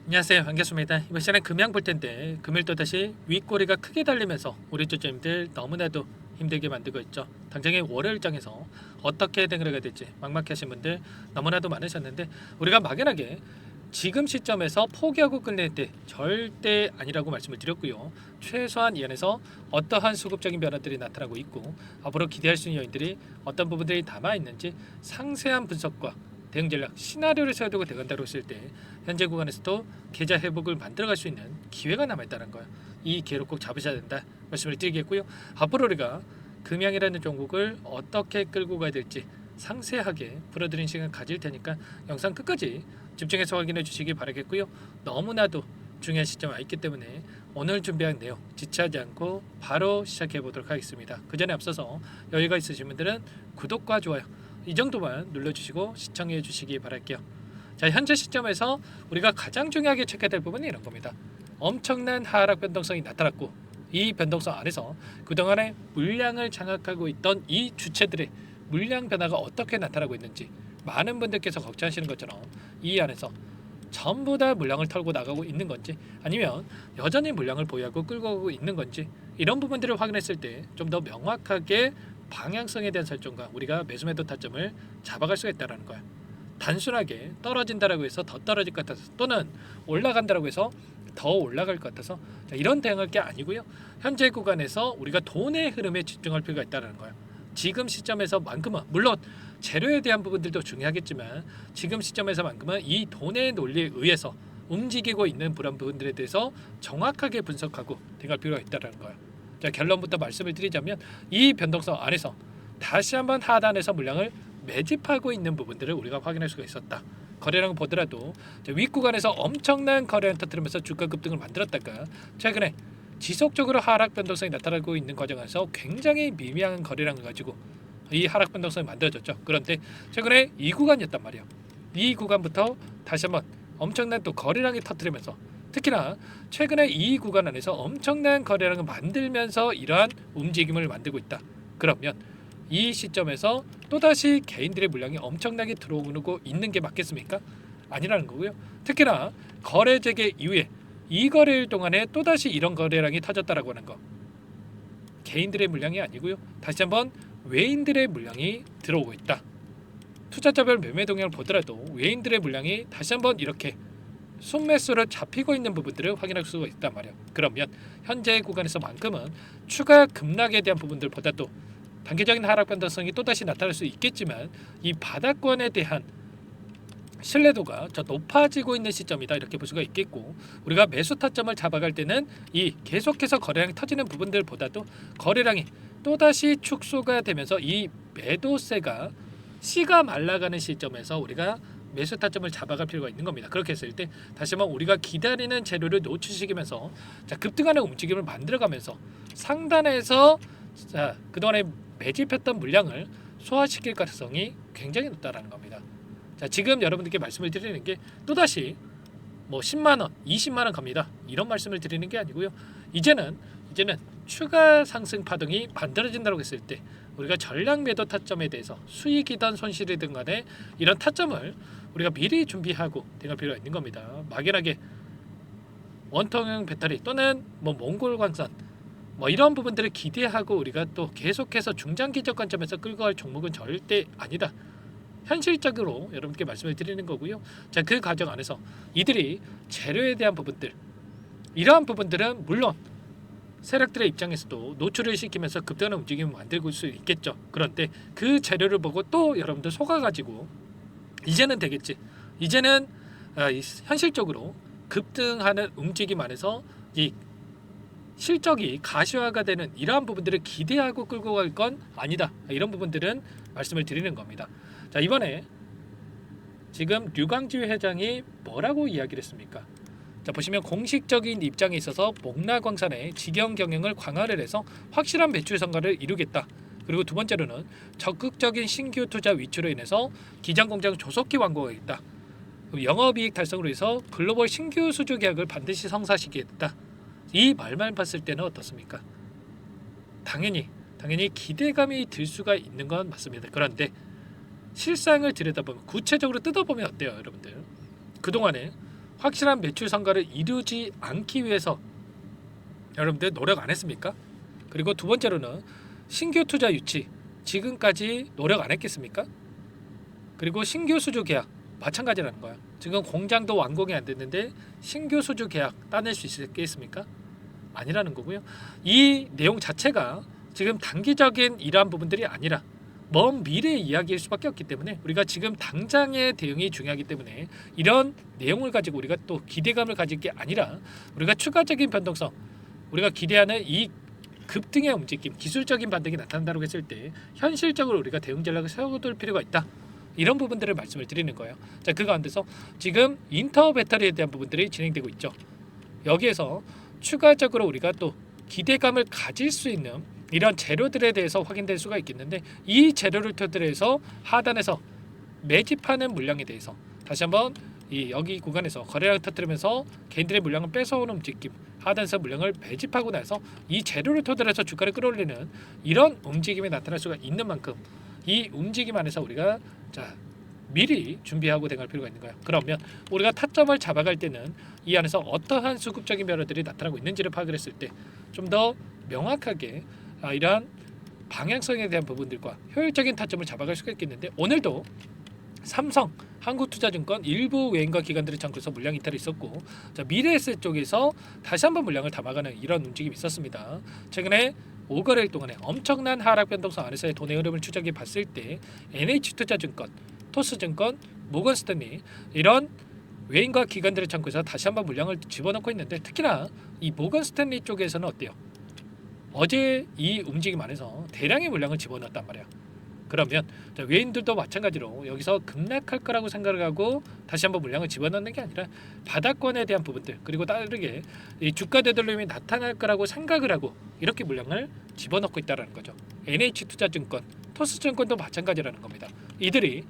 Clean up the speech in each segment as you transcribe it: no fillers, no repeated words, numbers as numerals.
안녕하세요, 반갑습니다. 이번 시간에 금양 볼 텐데 금일 또다시 윗꼬리가 크게 달리면서 우리 조점들 너무나도 힘들게 만들고 있죠. 당장의 월요일장에서 어떻게 대응을 해야 될지 막막하신 분들 너무나도 많으셨는데, 우리가 막연하게 지금 시점에서 포기하고 끝낼 때 절대 아니라고 말씀을 드렸고요. 최소한 이 안에서 어떠한 수급적인 변화들이 나타나고 있고 앞으로 기대할 수 있는 요인들이 어떤 부분들이 담아 있는지 상세한 분석과 대응 전략 시나리오를 세워두고 대응한다고 했을 때 현재 구간에서도 계좌 회복을 만들어갈 수 있는 기회가 남아있다는 거예요. 이 기회를 꼭 잡으셔야 된다 말씀을 드리겠고요. 앞으로 우리가 금양이라는 종목을 어떻게 끌고 가야 될지 상세하게 풀어드리는 시간 가질 테니까 영상 끝까지 집중해서 확인해 주시기 바라겠고요. 너무나도 중요한 시점에 와 있기 때문에 오늘 준비한 내용 지체하지 않고 바로 시작해 보도록 하겠습니다. 그 전에 앞서서 여유가 있으신 분들은 구독과 좋아요 이 정도만 눌러주시고 시청해 주시기 바랄게요. 자, 현재 시점에서 우리가 가장 중요하게 체크해야 될 부분이 이런 겁니다. 엄청난 하락 변동성이 나타났고 이 변동성 안에서 그동안에 물량을 장악하고 있던 이 주체들의 물량 변화가 어떻게 나타나고 있는지 많은 분들께서 걱정하시는 것처럼 이 안에서 전부 다 물량을 털고 나가고 있는 건지 아니면 여전히 물량을 보유하고 끌고 가고 있는 건지 이런 부분들을 확인했을 때 좀 더 명확하게 방향성에 대한 설정과 우리가 매수매도 타점을 잡아갈 수가 있다는 거야. 단순하게 떨어진다라고 해서 더 떨어질 것 같아서 또는 올라간다라고 해서 더 올라갈 것 같아서 이런 대응할 게 아니고요. 현재 구간에서 우리가 돈의 흐름에 집중할 필요가 있다는 거예요. 지금 시점에서만큼은 물론 재료에 대한 부분들도 중요하겠지만 지금 시점에서만큼은 이 돈의 논리에 의해서 움직이고 있는 그런 부분들에 대해서 정확하게 분석하고 대응할 필요가 있다는 거예요. 자, 결론부터 말씀을 드리자면 이 변동성 안에서 다시 한번 하단에서 물량을 매집하고 있는 부분들을 우리가 확인할 수가 있었다. 거래량을 보더라도 윗구간에서 엄청난 거래량 터뜨리면서 주가 급등을 만들었다가 최근에 지속적으로 하락 변동성이 나타나고 있는 과정에서 굉장히 미미한 거래량을 가지고 이 하락 변동성이 만들어졌죠. 그런데 최근에 이 구간이었단 말이에요. 이 구간부터 다시 한번 엄청난 또 거래량이 터뜨리면서 특히나 최근에 이 구간 안에서 엄청난 거래량을 만들면서 이러한 움직임을 만들고 있다. 그러면 이 시점에서 또다시 개인들의 물량이 엄청나게 들어오고 있는 게 맞겠습니까? 아니라는 거고요. 특히나 거래 재개 이후에 이 거래일 동안에 또다시 이런 거래량이 터졌다라고 하는 거, 개인들의 물량이 아니고요. 다시 한번 외인들의 물량이 들어오고 있다. 투자자별 매매 동향을 보더라도 외인들의 물량이 다시 한번 이렇게 순매수를 잡히고 있는 부분들을 확인할 수가 있단 말이에요. 그러면 현재 구간에서만큼은 추가 급락에 대한 부분들보다도 단기적인 하락 변동성이 또다시 나타날 수 있겠지만 이 바닥권에 대한 신뢰도가 더 높아지고 있는 시점이다 이렇게 볼 수가 있겠고, 우리가 매수 타점을 잡아갈 때는 이 계속해서 거래량이 터지는 부분들보다도 거래량이 또다시 축소가 되면서 이 매도세가 씨가 말라가는 시점에서 우리가 매수 타점을 잡아갈 필요가 있는 겁니다. 그렇게 했을 때 다시 한번 우리가 기다리는 재료를 노출시키면서 급등하는 움직임을 만들어가면서 상단에서 그동안에 매집했던 물량을 소화시킬 가능성이 굉장히 높다라는 겁니다. 자, 지금 여러분들께 말씀을 드리는 게 또다시 뭐 10만 원, 20만 원 갑니다. 이런 말씀을 드리는 게 아니고요. 이제는 추가 상승 파동이 만들어진다고 했을 때 우리가 전량 매도 타점에 대해서 수익이든 손실이든 간에 이런 타점을 우리가 미리 준비하고 대응할 필요가 있는 겁니다. 막연하게 원통형 배터리 또는 뭐 몽골 광산 뭐 이런 부분들을 기대하고 우리가 또 계속해서 중장기적 관점에서 끌고 갈 종목은 절대 아니다. 현실적으로 여러분께 말씀을 드리는 거고요. 자, 그 과정 안에서 이들이 재료에 대한 부분들, 이러한 부분들은 물론 세력들의 입장에서도 노출을 시키면서 급등하는 움직임을 만들고 수 있겠죠. 그런데 그 재료를 보고 또 여러분들 속아가지고 이제는 되겠지. 이제는 현실적으로 급등하는 움직임 안에서 이 실적이 가시화가 되는 이러한 부분들을 기대하고 끌고 갈 건 아니다. 이런 부분들은 말씀을 드리는 겁니다. 자, 이번에 지금 류광지 회장이 뭐라고 이야기를 했습니까? 자, 보시면 공식적인 입장에 있어서 목나광산의 직영 경영을 강화를 해서 확실한 매출 성과를 이루겠다. 그리고 두 번째로는 적극적인 신규 투자 위치로 인해서 기장 공장 조속히 완공하겠다. 영업이익 달성으로 해서 글로벌 신규 수주 계약을 반드시 성사시키겠다. 이 말만 봤을 때는 어떻습니까? 당연히 기대감이 들 수가 있는 건 맞습니다. 그런데 실상을 들여다보면 구체적으로 뜯어보면 어때요, 여러분들? 그동안에 확실한 매출 성과를 이루지 않기 위해서 여러분들 노력 안 했습니까? 그리고 두 번째로는 신규 투자 유치 지금까지 노력 안 했겠습니까? 그리고 신규 수주 계약 마찬가지라는 거야. 지금 공장도 완공이 안 됐는데 신규 수주 계약 따낼 수 있겠습니까? 아니라는 거고요. 이 내용 자체가 지금 단기적인 이러한 부분들이 아니라 먼 미래의 이야기일 수밖에 없기 때문에 우리가 지금 당장의 대응이 중요하기 때문에 이런 내용을 가지고 우리가 또 기대감을 가질 게 아니라 우리가 추가적인 변동성, 우리가 기대하는 이 급등의 움직임, 기술적인 반등이 나타난다고 했을 때 현실적으로 우리가 대응 전략을 세워둘 필요가 있다. 이런 부분들을 말씀을 드리는 거예요. 자, 그 가운데서 지금 인터 배터리에 대한 부분들이 진행되고 있죠. 여기에서 추가적으로 우리가 또 기대감을 가질 수 있는 이런 재료들에 대해서 확인될 수가 있겠는데 이 재료를 토대로 해서 하단에서 매집하는 물량에 대해서 다시 한번 이 여기 구간에서 거래량을 터뜨리면서 개인들의 물량을 뺏어오는 움직임, 하단에서 물량을 매집하고 나서 이 재료를 토대로 해서 주가를 끌어올리는 이런 움직임이 나타날 수가 있는 만큼 이 움직임 안에서 우리가 자 미리 준비하고 대응할 필요가 있는 거예요. 그러면 우리가 타점을 잡아갈 때는 이 안에서 어떠한 수급적인 변화들이 나타나고 있는지를 파악을 했을 때 좀 더 명확하게 이러한 방향성에 대한 부분들과 효율적인 타점을 잡아갈 수가 있겠는데 오늘도 삼성, 한국투자증권 일부 외인과 기관들의 창구에서 물량 이탈이 있었고 자, 미래에셋 쪽에서 다시 한번 물량을 담아가는 이런 움직임이 있었습니다. 최근에 5거래일 동안에 엄청난 하락 변동성 안에서의 돈의 흐름을 추적해 봤을 때 NH투자증권, 토스증권, 모건스탠리 이런 외인과 기관들의 창구에서 다시 한번 물량을 집어넣고 있는데 특히나 이 모건스탠리 쪽에서는 어때요? 어제 이 움직임 안에서 대량의 물량을 집어넣었단 말이야. 그러면 외인들도 마찬가지로 여기서 급락할 거라고 생각을 하고 다시 한번 물량을 집어넣는 게 아니라 바닥권에 대한 부분들 그리고 다르게 이 주가 되돌림이 나타날 거라고 생각을 하고 이렇게 물량을 집어넣고 있다는 거죠. NH투자증권, 토스증권도 마찬가지라는 겁니다. 이들이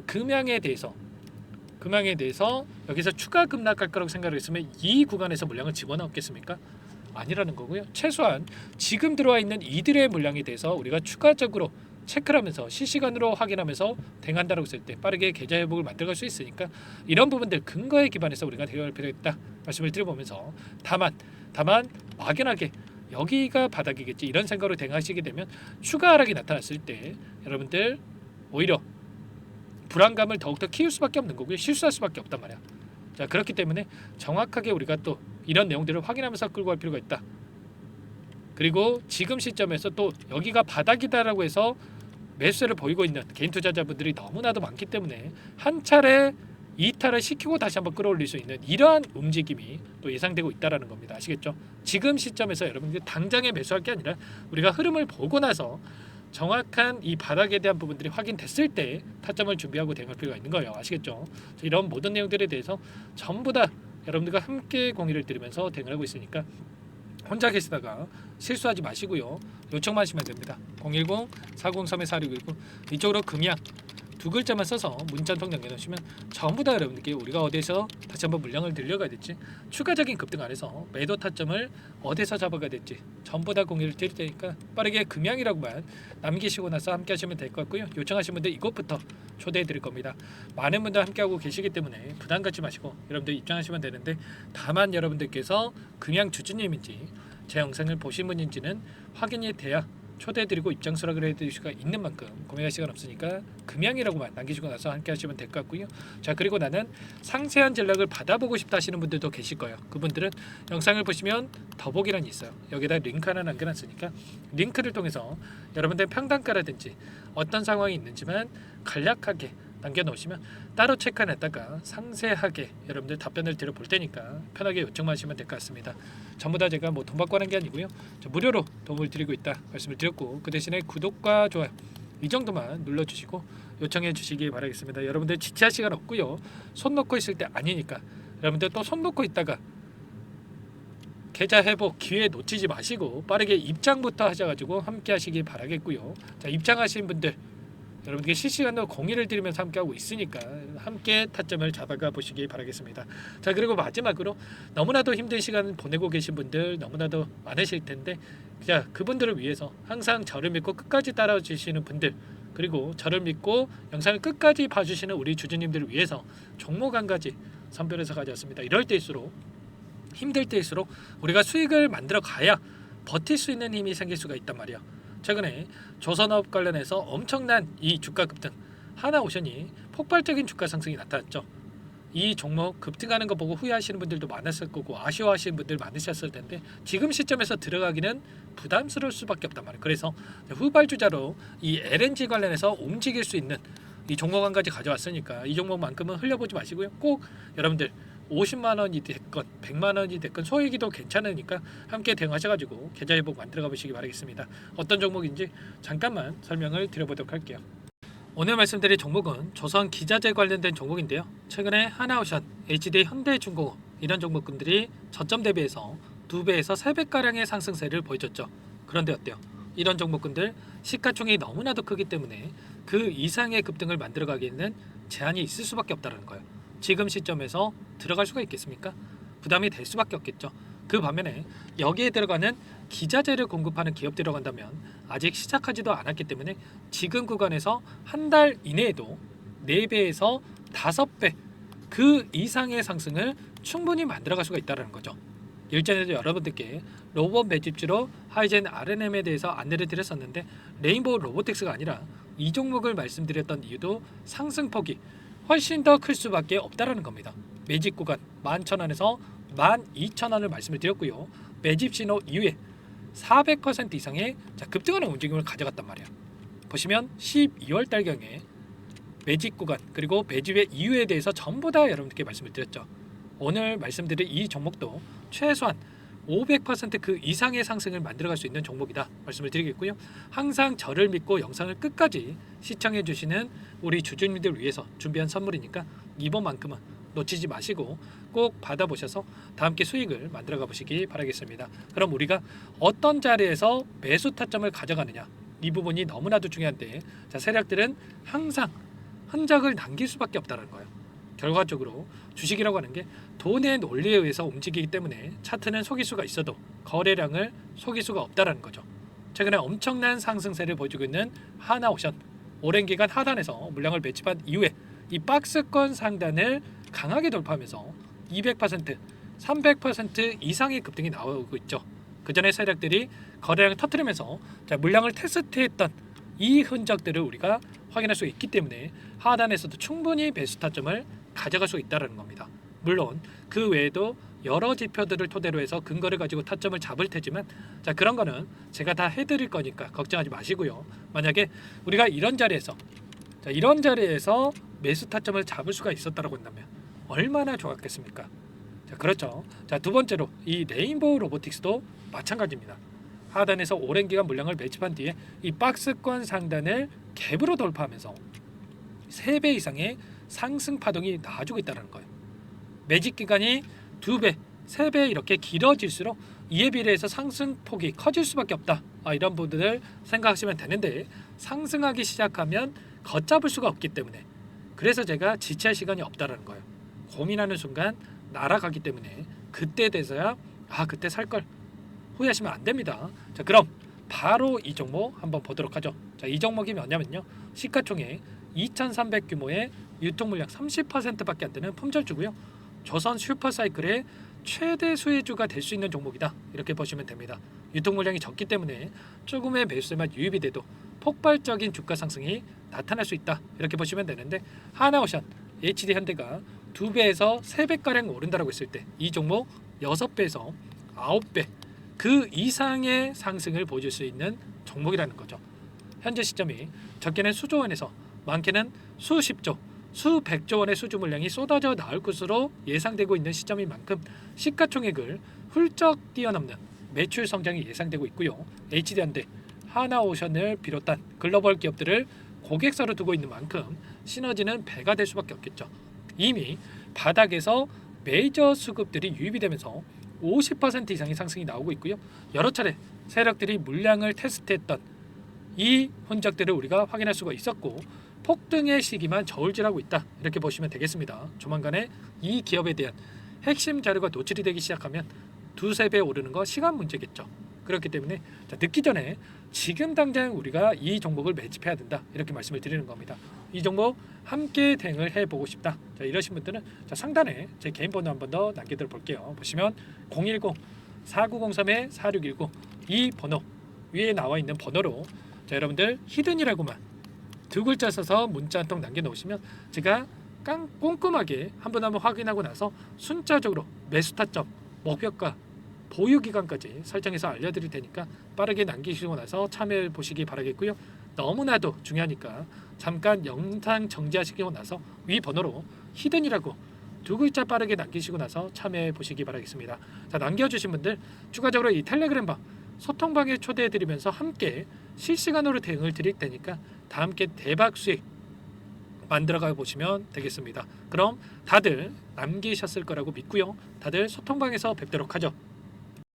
금양에 대해서 여기서 추가 급락할 거라고 생각을 했으면 이 구간에서 물량을 집어넣었겠습니까? 아니라는 거고요. 최소한 지금 들어와 있는 이들의 물량에 대해서 우리가 추가적으로 체크를 하면서 실시간으로 확인하면서 대응한다고 했을 때 빠르게 계좌 회복을 만들어갈 수 있으니까 이런 부분들 근거에 기반해서 우리가 대응할 필요가 있다 말씀을 드려보면서 다만 막연하게 여기가 바닥이겠지 이런 생각으로 대응하시게 되면 추가 하락이 나타났을 때 여러분들 오히려 불안감을 더욱더 키울 수밖에 없는 거고요. 실수할 수밖에 없단 말이야. 자, 그렇기 때문에 정확하게 우리가 또 이런 내용들을 확인하면서 끌고 갈 필요가 있다. 그리고 지금 시점에서 또 여기가 바닥이다라고 해서 매수세를 보이고 있는 개인 투자자분들이 너무나도 많기 때문에 한 차례 이탈을 시키고 다시 한번 끌어올릴 수 있는 이러한 움직임이 또 예상되고 있다라는 겁니다. 아시겠죠? 지금 시점에서 여러분들 당장에 매수할 게 아니라 우리가 흐름을 보고 나서 정확한 이 바닥에 대한 부분들이 확인됐을 때 타점을 준비하고 대응할 필요가 있는 거예요. 아시겠죠? 이런 모든 내용들에 대해서 전부 다 여러분들과 함께 공유를 드리면서 대응을 하고 있으니까 혼자 계시다가 실수하지 마시고요. 요청만 하시면 됩니다. 010-403-4619 이쪽으로 금양 두 글자만 써서 문자 한 통 남겨놓으시면 전부 다 여러분들께 우리가 어디서 다시 한번 물량을 늘려가야 될지 추가적인 급등 안에서 매도 타점을 어디서 잡아가야 될지 전부 다 공유를 드릴 테니까 빠르게 금양이라고만 남기시고 나서 함께 하시면 될 것 같고요. 요청하신 분들 이것부터 초대해 드릴 겁니다. 많은 분들 함께하고 계시기 때문에 부담 갖지 마시고 여러분들 입장하시면 되는데 다만 여러분들께서 금양 주주님인지 제 영상을 보신 분인지는 확인이 돼야 초대해드리고 입장 수락을 해드릴 수가 있는 만큼 고민할 시간 없으니까 금양이라고만 남기시고 나서 함께 하시면 될 것 같고요. 자, 그리고 나는 상세한 전략을 받아보고 싶다 하시는 분들도 계실 거예요. 그분들은 영상을 보시면 더보기란이 있어요. 여기다 링크 하나 남겨놨으니까 링크를 통해서 여러분들 평단가라든지 어떤 상황이 있는지만 간략하게 남겨놓으시면 따로 체크해놨다가 상세하게 여러분들 답변을 드려볼 테니까 편하게 요청만 하시면 될 것 같습니다. 전부 다 제가 뭐 돈 받고 하는 게 아니고요. 무료로 도움을 드리고 있다 말씀을 드렸고 그 대신에 구독과 좋아요 이 정도만 눌러주시고 요청해 주시기 바라겠습니다. 여러분들 지체할 시간 없고요. 손 놓고 있을 때 아니니까 여러분들 또 손 놓고 있다가 계좌 회복 기회 놓치지 마시고 빠르게 입장부터 하셔가지고 함께 하시기 바라겠고요. 자, 입장하신 분들 여러분께 실시간으로 공유를 드리면서 함께하고 있으니까 함께 타점을 잡아가 보시기 바라겠습니다. 자, 그리고 마지막으로 너무나도 힘든 시간 보내고 계신 분들 너무나도 많으실 텐데 자, 그분들을 위해서 항상 저를 믿고 끝까지 따라주시는 분들 그리고 저를 믿고 영상을 끝까지 봐주시는 우리 주주님들을 위해서 종목 한 가지 선별해서 가져왔습니다. 이럴 때일수록 힘들 때일수록 우리가 수익을 만들어 가야 버틸 수 있는 힘이 생길 수가 있단 말이야. 최근에 조선업 관련해서 엄청난 이 주가 급등, 하나오션이 폭발적인 주가 상승이 나타났죠. 이 종목 급등하는 거 보고 후회하시는 분들도 많았을 거고 아쉬워하시는 분들 많으셨을 텐데 지금 시점에서 들어가기는 부담스러울 수밖에 없단 말이에요. 그래서 후발주자로 이 LNG 관련해서 움직일 수 있는 이 종목 한 가지 가져왔으니까 이 종목만큼은 흘려보지 마시고요. 꼭 여러분들 50만 원이 됐건 100만 원이 됐건 소액이도 괜찮으니까 함께 대응하셔가지고 계좌 회복 만들어가 보시기 바라겠습니다. 어떤 종목인지 잠깐만 설명을 드려보도록 할게요. 오늘 말씀드릴 종목은 조선 기자재 관련된 종목인데요. 최근에 하나오션, HD 현대중공업 이런 종목군들이 저점 대비해서 2배에서 3배가량의 상승세를 보여줬죠. 그런데 어때요? 이런 종목군들 시가총액이 너무나도 크기 때문에 그 이상의 급등을 만들어가기에는 제한이 있을 수밖에 없다는 거예요. 지금 시점에서 들어갈 수가 있겠습니까? 부담이 될 수밖에 없겠죠. 그 반면에 여기에 들어가는 기자재를 공급하는 기업 들어간다면 아직 시작하지도 않았기 때문에 지금 구간에서 한 달 이내에도 4배에서 5배 그 이상의 상승을 충분히 만들어갈 수가 있다는 거죠. 일전에도 여러분들께 로봇 매집주로 하이젠 RNM에 대해서 안내를 드렸었는데 레인보우 로보틱스가 아니라 이 종목을 말씀드렸던 이유도 상승폭이 훨씬 더 클 수밖에 없다라는 겁니다. 매집 구간 11,000원에서 12,000원을 말씀을 드렸고요. 매집 신호 이후에 400% 이상의 급등하는 움직임을 가져갔단 말이에요. 보시면 12월 달경에 매집 구간 그리고 매집의 이유에 대해서 전부 다 여러분들께 말씀을 드렸죠. 오늘 말씀드릴 이 종목도 최소한 500%그 이상의 상승을 만들어갈 수 있는 종목이다 말씀을 드리겠고요. 항상 저를 믿고 영상을 끝까지 시청해 주시는 우리 주주님들 위해서 준비한 선물이니까 이번만큼은 놓치지 마시고 꼭 받아보셔서 다 함께 수익을 만들어가 보시기 바라겠습니다. 그럼 우리가 어떤 자리에서 매수 타점을 가져가느냐 이 부분이 너무나도 중요한데 세력들은 항상 흔적을 남길 수밖에 없다는 거예요. 결과적으로 주식이라고 하는 게 돈의 논리에 의해서 움직이기 때문에 차트는 속일 수가 있어도 거래량을 속일 수가 없다는 거죠. 최근에 엄청난 상승세를 보여주고 있는 하나오션 오랜 기간 하단에서 물량을 매집한 이후에 이 박스권 상단을 강하게 돌파하면서 200%, 300% 이상의 급등이 나오고 있죠. 그 전에 세력들이 거래량을 터뜨리면서 물량을 테스트했던 이 흔적들을 우리가 확인할 수 있기 때문에 하단에서도 충분히 매수 타점을 가져갈 수 있다는 겁니다. 물론 그 외에도 여러 지표들을 토대로 해서 근거를 가지고 타점을 잡을 테지만 그런 거는 제가 다 해드릴 거니까 걱정하지 마시고요. 만약에 우리가 이런 자리에서 매수 타점을 잡을 수가 있었다고 한다면 얼마나 좋았겠습니까? 그렇죠. 두 번째로 이 레인보우 로보틱스도 마찬가지입니다. 하단에서 오랜 기간 물량을 매집한 뒤에 이 박스권 상단을 갭으로 돌파하면서 3배 이상의 상승 파동이 나와주고 있다는 거예요. 매집 기간이 2배, 3배 이렇게 길어질수록 이에 비례해서 상승폭이 커질 수밖에 없다. 이런 부분을 생각하시면 되는데 상승하기 시작하면 걷잡을 수가 없기 때문에 그래서 제가 지체할 시간이 없다는 거예요. 고민하는 순간 날아가기 때문에 그때 돼서야 그때 살 걸 후회하시면 안 됩니다. 그럼 바로 이 종목 한번 보도록 하죠. 이 종목이 뭐냐면요. 시가총액 2,300 규모의 유통 물량 30%밖에 안 되는 품절주고요. 조선 슈퍼사이클의 최대 수혜주가 될 수 있는 종목이다. 이렇게 보시면 됩니다. 유통 물량이 적기 때문에 조금의 매수세만 유입이 돼도 폭발적인 주가 상승이 나타날 수 있다. 이렇게 보시면 되는데 하나오션, HD 현대가 2배에서 3배가량 오른다라고 했을 때 이 종목 6배에서 9배 그 이상의 상승을 보여줄 수 있는 종목이라는 거죠. 현재 시점이 적게는 수조 원에서 많게는 수십조, 수백조 원의 수주 물량이 쏟아져 나올 것으로 예상되고 있는 시점인 만큼 시가총액을 훌쩍 뛰어넘는 매출 성장이 예상되고 있고요. HD현대, 하나오션을 비롯한 글로벌 기업들을 고객사로 두고 있는 만큼 시너지는 배가 될 수밖에 없겠죠. 이미 바닥에서 메이저 수급들이 유입이 되면서 50% 이상의 상승이 나오고 있고요. 여러 차례 세력들이 물량을 테스트했던 이 흔적들을 우리가 확인할 수가 있었고 폭등의 시기만 저울질하고 있다. 이렇게 보시면 되겠습니다. 조만간에 이 기업에 대한 핵심 자료가 노출이 되기 시작하면 2-3배 오르는 거 시간 문제겠죠. 그렇기 때문에 늦기 전에 지금 당장 우리가 이 종목을 매집해야 된다. 이렇게 말씀을 드리는 겁니다. 이 종목 함께 대응을 해보고 싶다. 자, 이러신 분들은 자, 상단에 제 개인 번호 한 번 더 남겨드려 볼게요. 보시면 010-4903-4619 이 번호 위에 나와 있는 번호로 자, 여러분들 히든이라고만 두 글자 써서 문자 한 통 남겨놓으시면 제가 꼼꼼하게 한 번 확인하고 나서 순차적으로 매수 타점, 목표가, 보유 기간까지 설정해서 알려드릴 테니까 빠르게 남기시고 나서 참여해 보시기 바라겠고요. 너무나도 중요하니까 잠깐 영상 정지하시고 나서 위 번호로 히든이라고 두 글자 빠르게 남기시고 나서 참여해 보시기 바라겠습니다. 자, 남겨주신 분들 추가적으로 이 텔레그램방 소통방에 초대해 드리면서 함께 실시간으로 대응을 드릴 테니까 다 함께 대박 수익 만들어가 보시면 되겠습니다. 그럼 다들 남기셨을 거라고 믿고요. 다들 소통방에서 뵙도록 하죠.